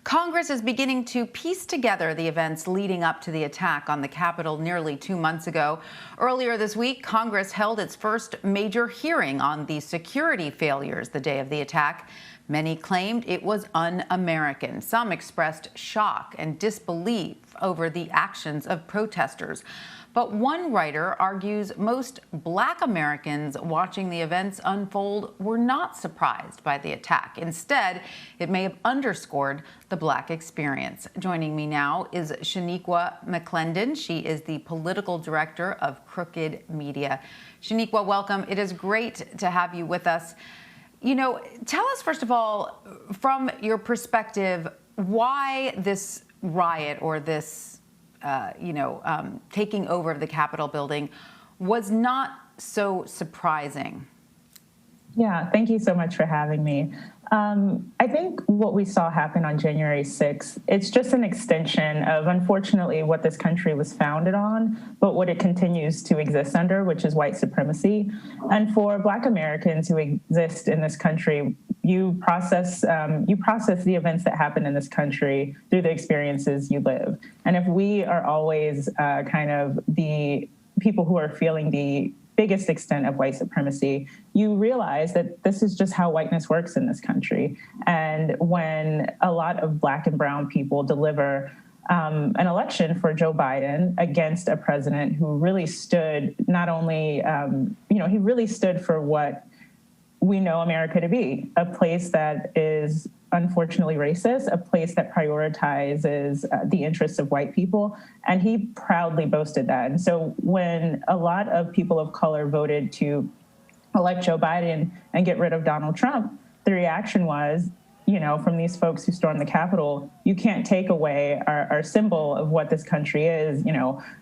Congress is beginning to piece together the events leading up to the attack on the Capitol nearly 2 months ago. Earlier this week, Congress held its first major hearing on the security failures the day of the attack. Many claimed it was un-American. Some expressed shock and disbelief over the actions of protesters. But one writer argues most Black Americans watching the events unfold were not surprised by the attack. Instead, it may have underscored the Black experience. Joining me now is Shaniqua McClendon. She is the political director of Crooked Media. Shaniqua, welcome. It is great to have you with us. You know, tell us, first of all, from your perspective, why this riot or this taking over of the Capitol building was not so surprising. Yeah, thank you so much for having me. I think what we saw happen on January 6th, it's just an extension of, unfortunately, what this country was founded on, but what it continues to exist under, which is white supremacy. And for Black Americans who exist in this country, you process the events that happen in this country through the experiences you live. And if we are always kind of the people who are feeling the biggest extent of white supremacy, you realize that this is just how whiteness works in this country. And when a lot of Black and brown people deliver an election for Joe Biden against a president who really stood not only, he really stood for what we know America to be, a place that is unfortunately racist, a place that prioritizes the interests of white people, and he proudly boasted that. And so when a lot of people of color voted to elect Joe Biden and get rid of Donald Trump, the reaction was, from these folks who stormed the Capitol, you can't take away our symbol of what this country is,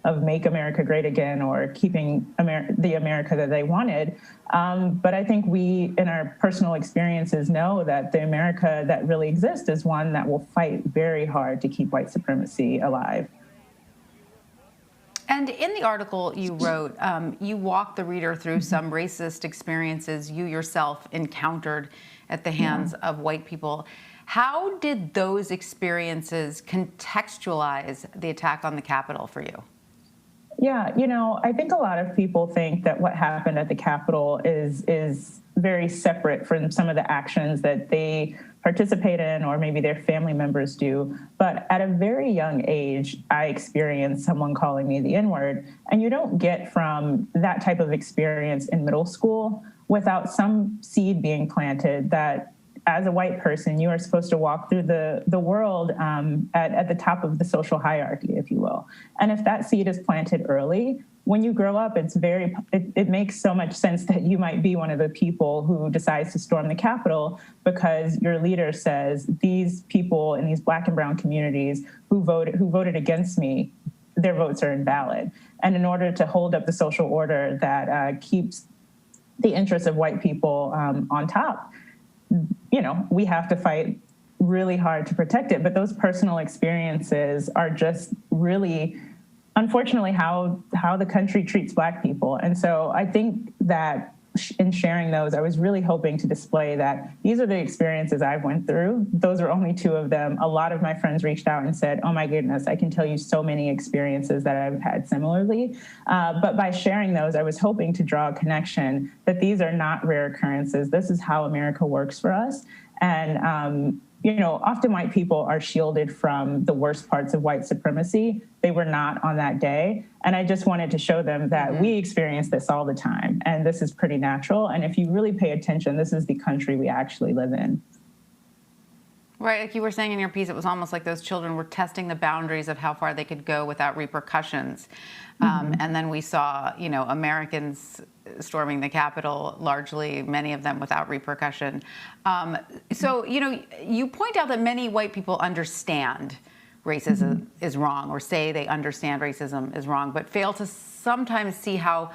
of make America great again or keeping the America that they wanted. But I think we, in our personal experiences, know that the America that really exists is one that will fight very hard to keep white supremacy alive. And in the article you wrote, you walked the reader through some racist experiences you yourself encountered at the hands of white people. How did those experiences contextualize the attack on the Capitol for you? Yeah, I think a lot of people think that what happened at the Capitol is very separate from some of the actions that they participate in or maybe their family members do. But at a very young age, I experienced someone calling me the N-word. And you don't get from that type of experience in middle school without some seed being planted that as a white person, you are supposed to walk through the world at the top of the social hierarchy, if you will. And if that seed is planted early, when you grow up, it makes so much sense that you might be one of the people who decides to storm the Capitol because your leader says these people in these Black and brown communities who voted against me, their votes are invalid. And in order to hold up the social order that keeps the interests of white people on top, we have to fight really hard to protect it. But those personal experiences are just really, unfortunately, how the country treats Black people. And so I think that in sharing those, I was really hoping to display that these are the experiences I went through. Those are only two of them. A lot of my friends reached out and said, oh my goodness, I can tell you so many experiences that I've had similarly. But by sharing those, I was hoping to draw a connection that these are not rare occurrences. This is how America works for us. And often white people are shielded from the worst parts of white supremacy. They were not on that day. And I just wanted to show them that we experience this all the time. And this is pretty natural. And if you really pay attention, this is the country we actually live in. Right. Like you were saying in your piece, it was almost like those children were testing the boundaries of how far they could go without repercussions. And then we saw, Americans storming the Capitol, largely, many of them without repercussion. So, you point out that many white people understand racism is wrong or say they understand racism is wrong, but fail to sometimes see how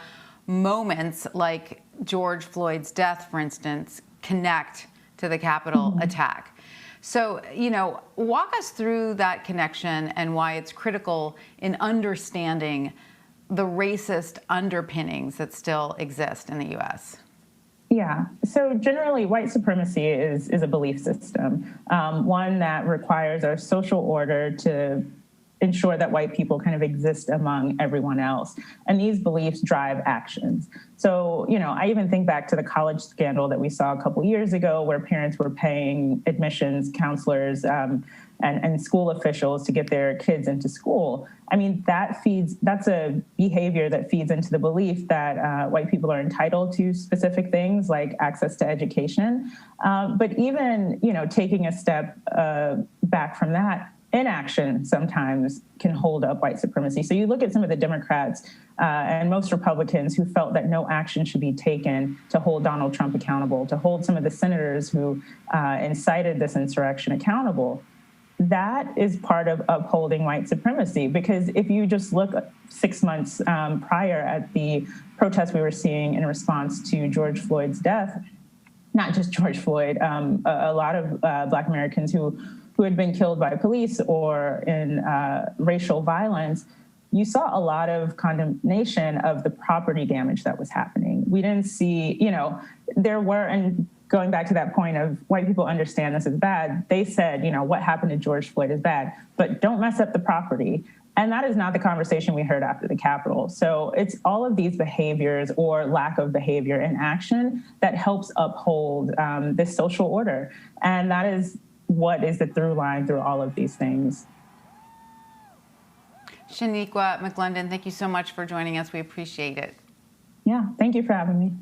moments like George Floyd's death, for instance, connect to the Capitol attack. So, walk us through that connection and why it's critical in understanding the racist underpinnings that still exist in the U.S. Yeah. So generally, white supremacy is a belief system, one that requires our social order to ensure that white people kind of exist among everyone else. And these beliefs drive actions. So, I even think back to the college scandal that we saw a couple years ago where parents were paying admissions counselors and school officials to get their kids into school. I mean, that's a behavior that feeds into the belief that white people are entitled to specific things like access to education. But even, taking a step back from that, inaction sometimes can hold up white supremacy. So you look at some of the Democrats and most Republicans who felt that no action should be taken to hold Donald Trump accountable, to hold some of the senators who incited this insurrection accountable. That is part of upholding white supremacy, because if you just look 6 months prior at the protests we were seeing in response to George Floyd's death, not just George Floyd, a lot of Black Americans who had been killed by police or in racial violence, you saw a lot of condemnation of the property damage that was happening. We didn't see, there were, and going back to that point of white people understand this is bad, they said, what happened to George Floyd is bad, but don't mess up the property. And that is not the conversation we heard after the Capitol. So it's all of these behaviors or lack of behavior in action that helps uphold this social order. And that is what is the through line through all of these things. Shaniqua McClendon, thank you so much for joining us. We appreciate it. Yeah, thank you for having me.